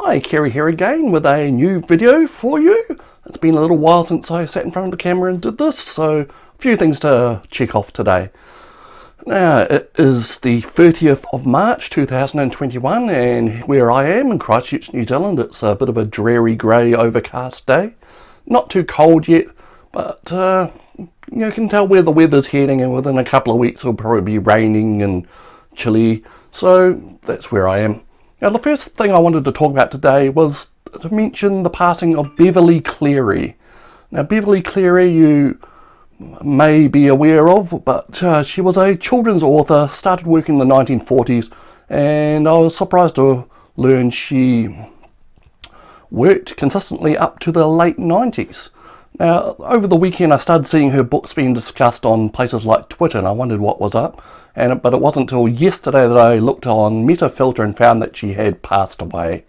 Hi, Kerry here again with a new video for you. It's been a little while since I sat in front of the camera and did this, so a few things to check off today. Now, it is the 30th of March 2021, and where I am in Christchurch, New Zealand, it's a bit of a dreary, grey, overcast day. Not too cold yet, but you can tell where the weather's heading, and within a couple of weeks it'll probably be raining and chilly, so that's where I am. Now, the first thing I wanted to talk about today was to mention the passing of Beverly Cleary. Now, Beverly Cleary you may be aware of, but she was a children's author, started working in the 1940s, and I was surprised to learn she worked consistently up to the late 90s. Now, over the weekend I started seeing her books being discussed on places like Twitter, and I wondered what was up. But it wasn't until yesterday that I looked on Metafilter and found that she had passed away.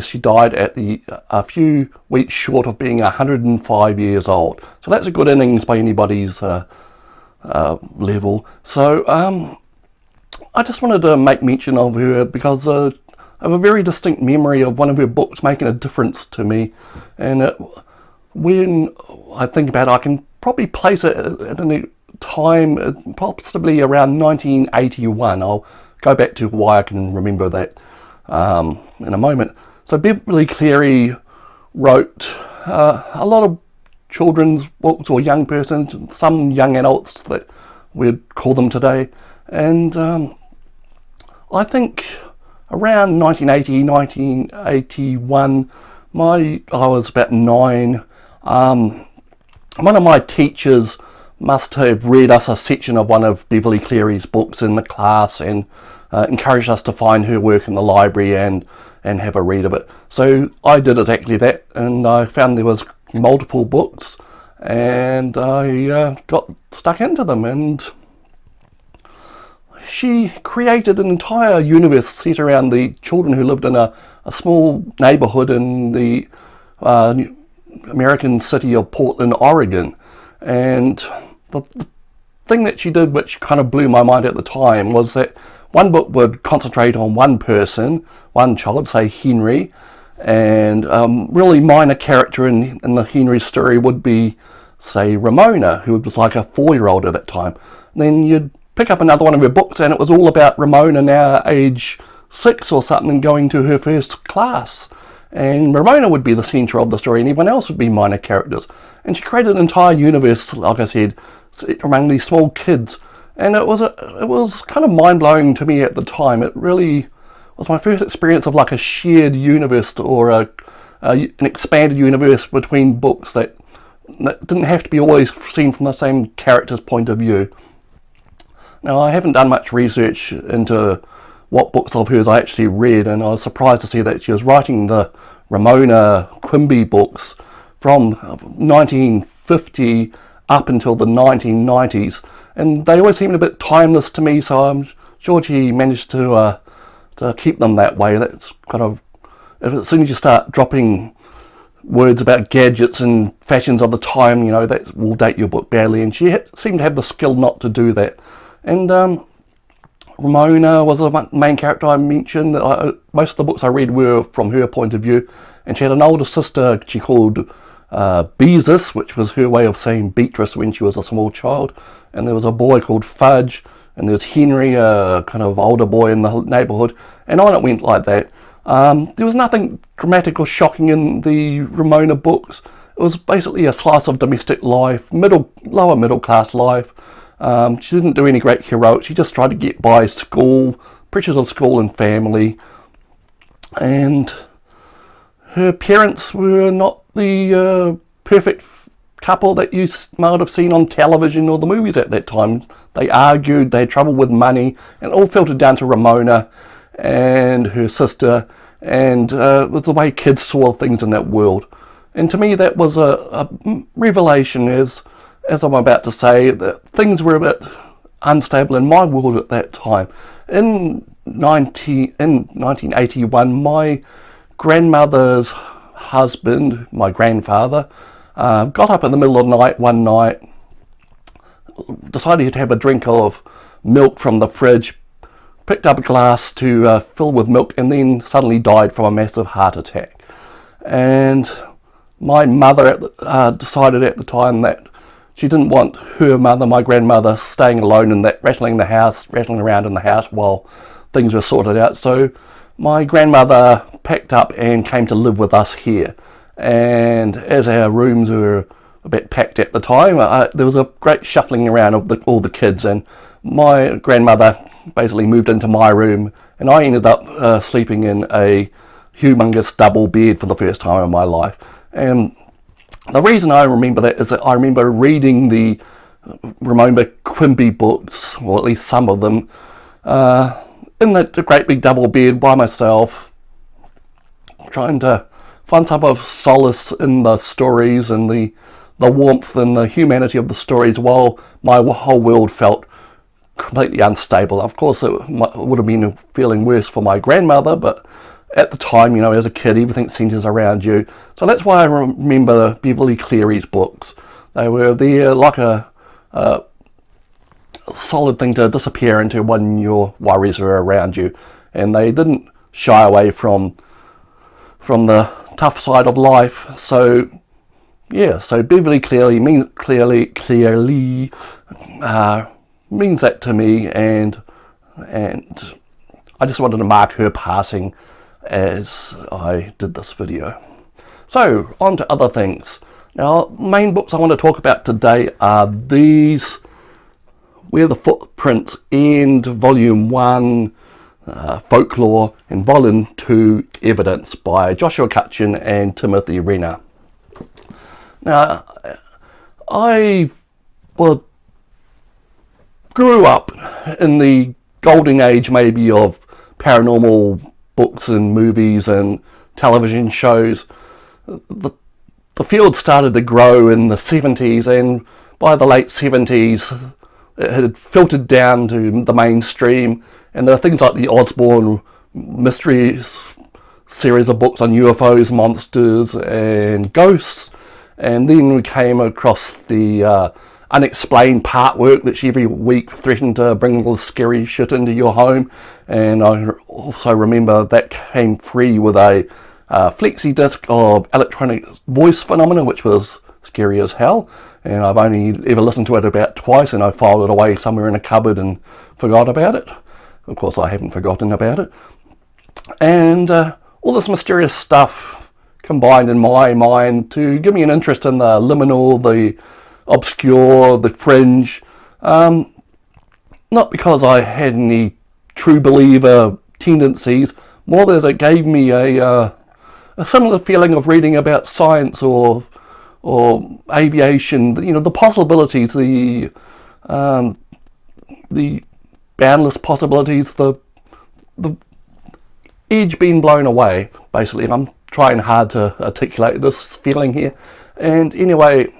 She died at a few weeks short of being 105 years old. So that's a good innings by anybody's level. So I just wanted to make mention of her because I have a very distinct memory of one of her books making a difference to me. And when I think about it, I can probably place it at a time possibly around 1981. I'll go back to why I can remember that in a moment. So Beverly Cleary wrote a lot of children's books, or young persons, some young adults that we'd call them today, and I think around 1980, 1981, I was about 9. One of my teachers must have read us a section of one of Beverly Cleary's books in the class and encouraged us to find her work in the library and have a read of it. So I did exactly that, and I found there was multiple books, and I got stuck into them, and she created an entire universe set around the children who lived in a small neighborhood in the American city of Portland, Oregon. And the thing that she did, which kind of blew my mind at the time, was that one book would concentrate on one person, one child, say Henry, and really minor character in the Henry story would be, say, Ramona, who was like a 4-year-old at that time. Then you'd pick up another one of her books and it was all about Ramona, now age 6 or something, going to her first class. And Ramona would be the centre of the story, and everyone else would be minor characters. And she created an entire universe, like I said, among these small kids. And it was kind of mind-blowing to me at the time. It really was my first experience of like a shared universe, or an expanded universe between books that didn't have to be always seen from the same character's point of view. Now, I haven't done much research into what books of hers I actually read, and I was surprised to see that she was writing the Ramona Quimby books from 1950 up until the 1990s, and they always seemed a bit timeless to me, so I'm sure she managed to keep them that way. That's kind of, as soon as you start dropping words about gadgets and fashions of the time, you know, that will date your book badly, and she seemed to have the skill not to do that. And Ramona was the main character I mentioned. Most of the books I read were from her point of view, and she had an older sister she called Beezus, which was her way of saying Beatrice when she was a small child, and there was a boy called Fudge, and there was Henry, a kind of older boy in the neighbourhood, and on it went like that. There was nothing dramatic or shocking in the Ramona books. It was basically a slice of domestic life, lower middle class life. She didn't do any great heroics. She just tried to get by school, pressures of school and family, and her parents were not the perfect couple that you might have seen on television or the movies at that time. They argued, they had trouble with money, and it all filtered down to Ramona and her sister, and with the way kids saw things in that world. And to me that was a revelation, as I'm about to say, that things were a bit unstable in my world at that time. In 1981, my grandmother's husband, my grandfather, got up in the middle of the night one night, decided he'd have a drink of milk from the fridge, picked up a glass to fill with milk, and then suddenly died from a massive heart attack. And my mother decided at the time that she didn't want her mother, my grandmother, staying alone in that, rattling around in the house while things were sorted out. So my grandmother packed up and came to live with us here. And as our rooms were a bit packed at the time, there was a great shuffling around of all the kids, and my grandmother basically moved into my room, and I ended up sleeping in a humongous double bed for the first time in my life. And the reason I remember that is that I remember reading the Ramona Quimby books, or at least some of them, in that great big double bed by myself, trying to find some of solace in the stories and the warmth and the humanity of the stories, while my whole world felt completely unstable. Of course, it would have been feeling worse for my grandmother, but at the time, you know, as a kid, everything centers around you. So that's why I remember Beverly Cleary's books. They were there like a solid thing to disappear into when your worries are around you, and they didn't shy away from the tough side of life. So yeah, so Beverly Cleary means means that to me, and I just wanted to mark her passing as I did this video. So on to other things. Now, main books I want to talk about today are these: Where the Footprints End, Volume 1, Folklore, and Volume 2, Evidence, by Joshua Cutchin and Timothy Renner. Now, I grew up in the golden age maybe of paranormal books and movies and television shows. The field started to grow in the 70s, and by the late 70s it had filtered down to the mainstream, and there are things like the Osborne Mysteries series of books on UFOs, monsters and ghosts. And then we came across the unexplained part work that every week threatened to bring all the scary shit into your home. And I also remember that came free with a flexi disc of electronic voice phenomena, which was scary as hell. And I've only ever listened to it about twice, and I filed it away somewhere in a cupboard and forgot about it. Of course, I haven't forgotten about it. And all this mysterious stuff combined in my mind to give me an interest in the liminal, the obscure, the fringe. Not because I had any true believer tendencies, more that it gave me a similar feeling of reading about science or aviation. You know, the possibilities, the boundless possibilities, the edge being blown away, basically. I'm trying hard to articulate this feeling here. And anyway,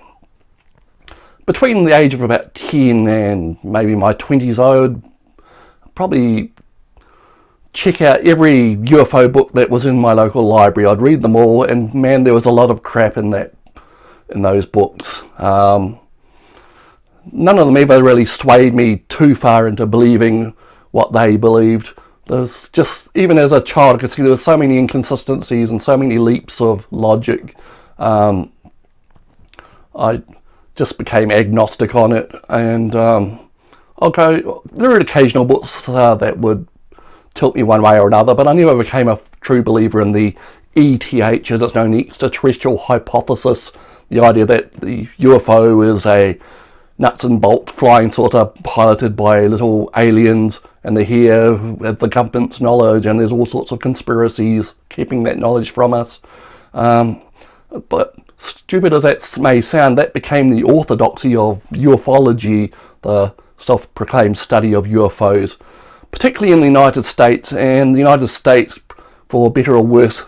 between the age of about 10 and maybe my 20s, I would probably check out every UFO book that was in my local library. I'd read them all, and man, there was a lot of crap in those books. None of them ever really swayed me too far into believing what they believed. There's just, even as a child, I could see there were so many inconsistencies and so many leaps of logic. I just became agnostic on it, and okay, there are occasional books that would tilt me one way or another, but I never became a true believer in the ETH, as it's known, the extraterrestrial hypothesis, the idea that the UFO is a nuts and bolt flying saucer piloted by little aliens, and they're here with the government's knowledge, and there's all sorts of conspiracies keeping that knowledge from us. But stupid as that may sound, that became the orthodoxy of ufology, the self-proclaimed study of UFOs, particularly in the United States. And the United States, for better or worse,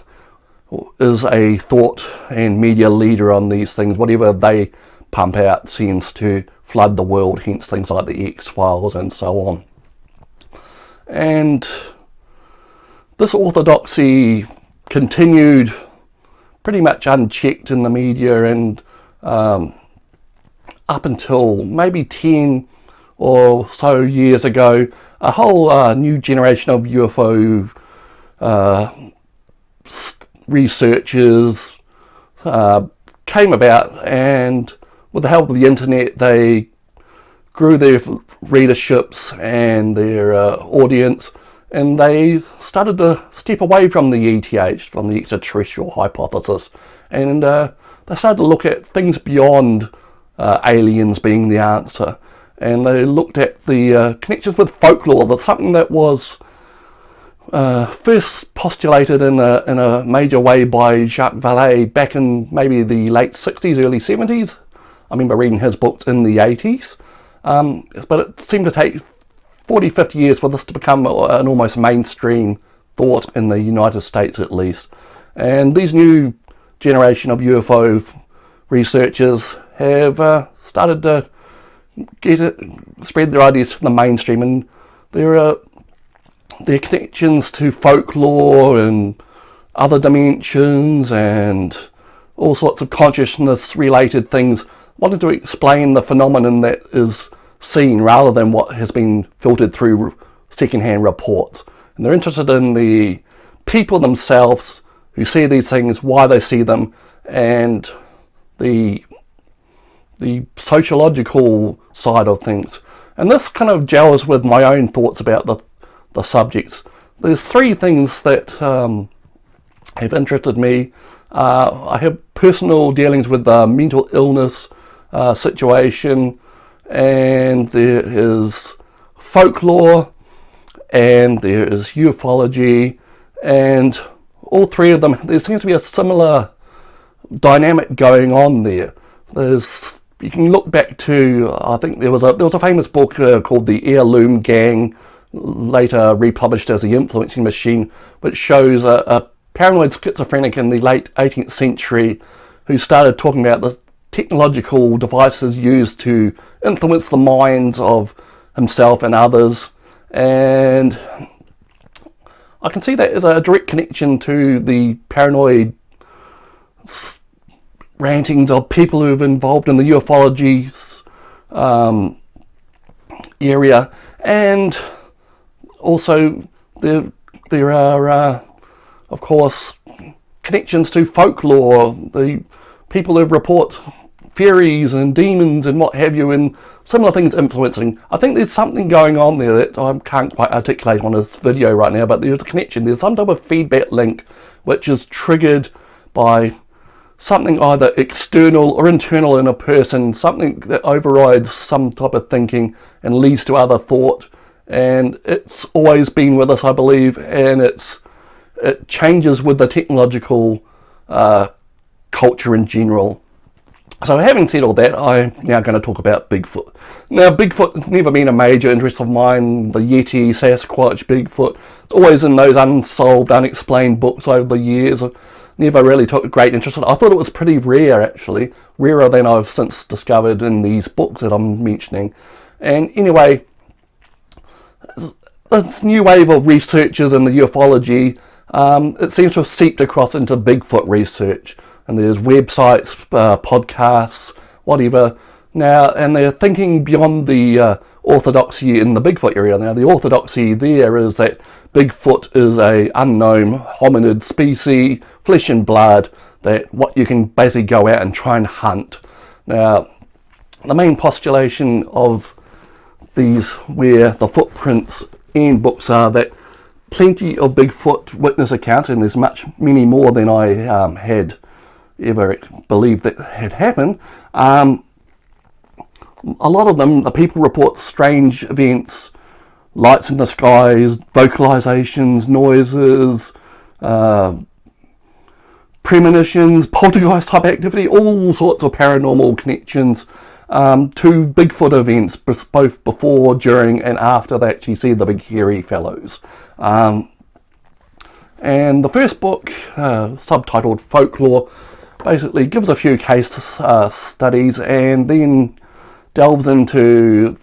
is a thought and media leader on these things. Whatever they pump out seems to flood the world, hence things like the X-Files and so on. And this orthodoxy continued pretty much unchecked in the media, and up until maybe 10 or so years ago, a whole new generation of UFO researchers came about, and with the help of the internet, they grew their readerships and their audience, and they started to step away from the ETH, from the extraterrestrial hypothesis, and they started to look at things beyond aliens being the answer. And they looked at the connections with folklore. That's something that was first postulated in a major way by Jacques Vallée back in maybe the late 60s, early 70s. I remember reading his books in the 80s. But it seemed to take 40, 50 years for this to become an almost mainstream thought in the United States, at least. And these new generation of UFO researchers have started to spread their ideas to the mainstream, and their connections to folklore and other dimensions and all sorts of consciousness related things, wanted to explain the phenomenon that is seen rather than what has been filtered through second-hand reports. And they're interested in the people themselves who see these things, why they see them, and the sociological side of things. And this kind of gels with my own thoughts about the subjects. There's three things that have interested me. I have personal dealings with the mental illness situation, and there is folklore, and there is ufology, and all three of them, there seems to be a similar dynamic going on there. You can look back to, I think there was a famous book called The Heirloom Gang, later republished as The Influencing Machine, which shows a paranoid schizophrenic in the late 18th century who started talking about the technological devices used to influence the minds of himself and others. And I can see that as a direct connection to the paranoid rantings of people who've involved in the ufology area. And also there are of course connections to folklore, the people who report fairies and demons and what have you, and similar things influencing. I think there's something going on there that I can't quite articulate on this video right now, but there's a connection. There's some type of feedback link which is triggered by something either external or internal in a person, something that overrides some type of thinking and leads to other thought. And it's always been with us, I believe, and it changes with the technological culture in general. So having said all that, I'm now going to talk about Bigfoot. Now, Bigfoot's never been a major interest of mine. The Yeti, Sasquatch, Bigfoot, it's always in those unsolved, unexplained books over the years. I never really took a great interest in it. I thought it was pretty rare, actually, rarer than I've since discovered in these books that I'm mentioning. And anyway, this new wave of researchers in the ufology, it seems to have seeped across into Bigfoot research. And there's websites, podcasts, whatever. Now, and they're thinking beyond the orthodoxy in the Bigfoot area. Now, the orthodoxy there is that Bigfoot is a unknown hominid species, flesh and blood, that what you can basically go out and try and hunt. Now, the main postulation of these, where the footprints and books are, that plenty of Bigfoot witness accounts, and there's many more than I had ever believed that had happened. A lot of them, the people report strange events, lights in the skies, vocalizations, noises, premonitions, poltergeist type activity, all sorts of paranormal connections to Bigfoot events, both before, during, and after they actually see the big hairy fellows. And the first book, subtitled Folklore, basically gives a few case studies and then delves into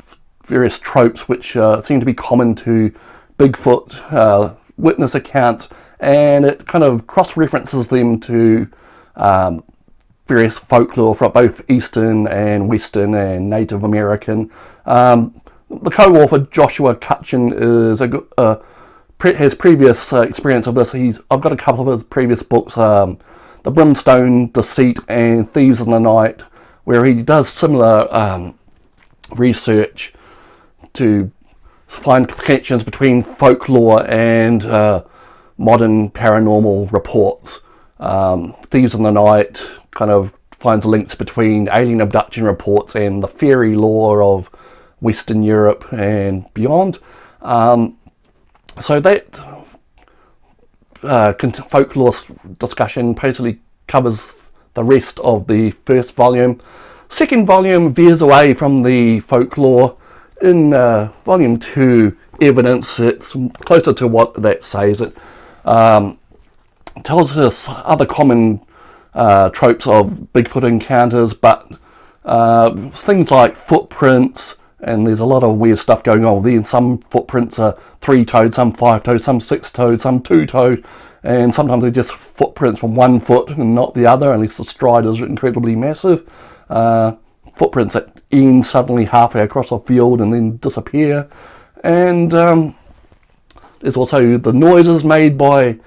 various tropes which seem to be common to Bigfoot witness accounts, and it kind of cross-references them to various folklore from both Eastern and Western and Native American. The co-author Joshua Cutchin is has previous experience of this. I've got a couple of his previous books, The Brimstone, Deceit, and Thieves in the Night, where he does similar research to find connections between folklore and modern paranormal reports. Thieves in the Night kind of finds links between alien abduction reports and the fairy lore of Western Europe and beyond. So that folklore discussion basically covers the rest of the first volume. Second volume veers away from the folklore. In volume 2, Evidence, it's closer to what that says. It tells us other common tropes of Bigfoot encounters, but things like footprints, and there's a lot of weird stuff going on there. Some footprints are 3-toed, some 5-toed, some 6-toed, some 2-toed, and sometimes they're just footprints from one foot and not the other, unless the stride is incredibly massive. Footprints that end suddenly halfway across a field and then disappear. And there's also the noises made by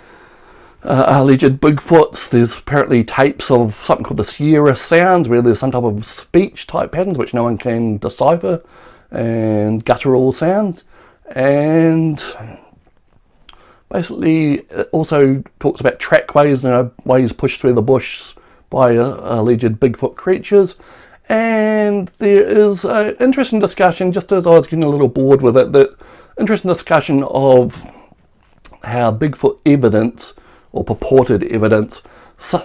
alleged Bigfoots. There's apparently tapes of something called the Sierra Sounds, where there's some type of speech type patterns which no one can decipher, and guttural sounds. And basically it also talks about trackways and ways pushed through the bush by alleged Bigfoot creatures. And there is an interesting discussion, just as I was getting a little bored with it, that interesting discussion of how Bigfoot evidence, or purported evidence,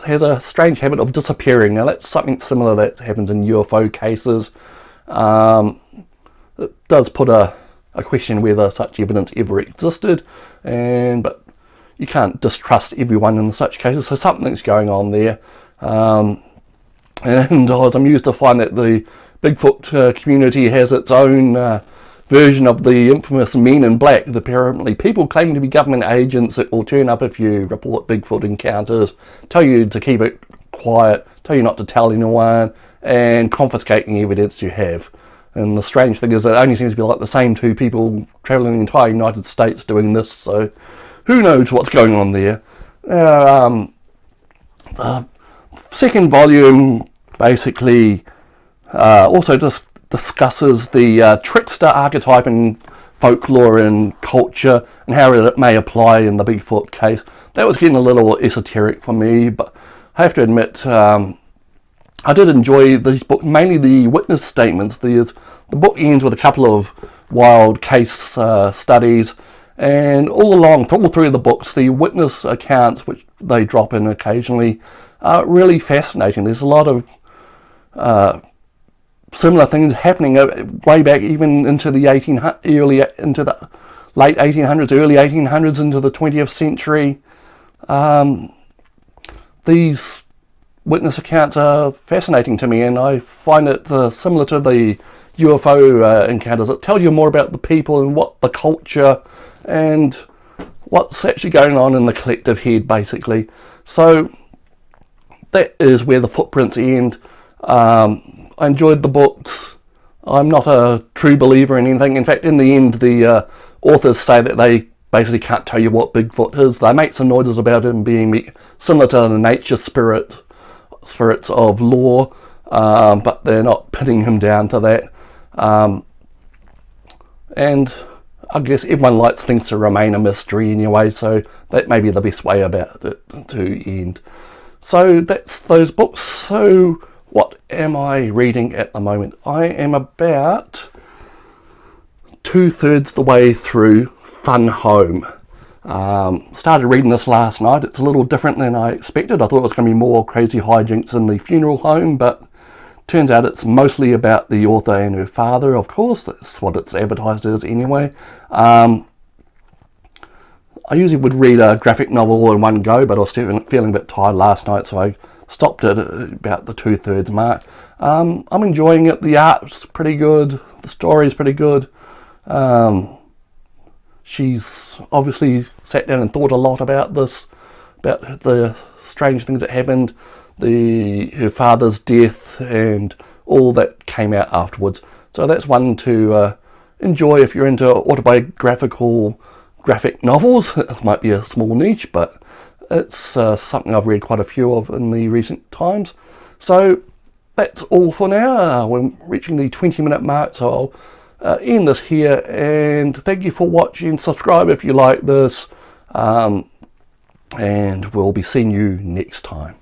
has a strange habit of disappearing. Now that's something similar that happens in UFO cases. It does put a question whether such evidence ever existed, but you can't distrust everyone in such cases, so something's going on there. And I was amused to find that the Bigfoot community has its own version of the infamous Men in Black. Apparently people claiming to be government agents that will turn up if you report Bigfoot encounters, tell you to keep it quiet, tell you not to tell anyone, and confiscate any evidence you have. And the strange thing is that it only seems to be like the same two people travelling the entire United States doing this, so who knows what's going on there. The second volume basically also just discusses the trickster archetype in folklore and culture and how it may apply in the Bigfoot case. That was getting a little esoteric for me, but I have to admit I did enjoy these books, mainly the witness statements. The book ends with a couple of wild case studies, and all through the books, the witness accounts, which they drop in occasionally, are really fascinating. There's a lot of similar things happening way back, even into the late 1800s, early 1800s, into the 20th century. These witness accounts are fascinating to me, and I find it similar to the UFO encounters. It tells you more about the people and what the culture and what's actually going on in the collective head, basically. So that is where the footprints end. I enjoyed the books. I'm not a true believer in anything. In fact, in the end, the authors say that they basically can't tell you what Bigfoot is. They make some noises about him being similar to the nature spirits of lore, but they're not pinning him down to that. And I guess everyone likes things to remain a mystery anyway, so that may be the best way about it to end. So that's those books. So what am I reading at the moment? I am about 2/3 the way through Fun Home. Started reading this last night. It's a little different than I expected. I thought it was going to be more crazy hijinks in the funeral home, but turns out it's mostly about the author and her father, of course. That's what it's advertised as anyway. I usually would read a graphic novel in one go, but I was feeling a bit tired last night, so I stopped at about the 2/3 mark. I'm enjoying it. The art's pretty good. The story's pretty good. She's obviously sat down and thought a lot about this, about the strange things that happened, her father's death, and all that came out afterwards. So that's one to enjoy if you're into autobiographical graphic novels. It might be a small niche, but it's something I've read quite a few of in the recent times. So that's all for now. We're reaching the 20-minute mark, so I'll end this here, and thank you for watching. Subscribe if you like this, and we'll be seeing you next time.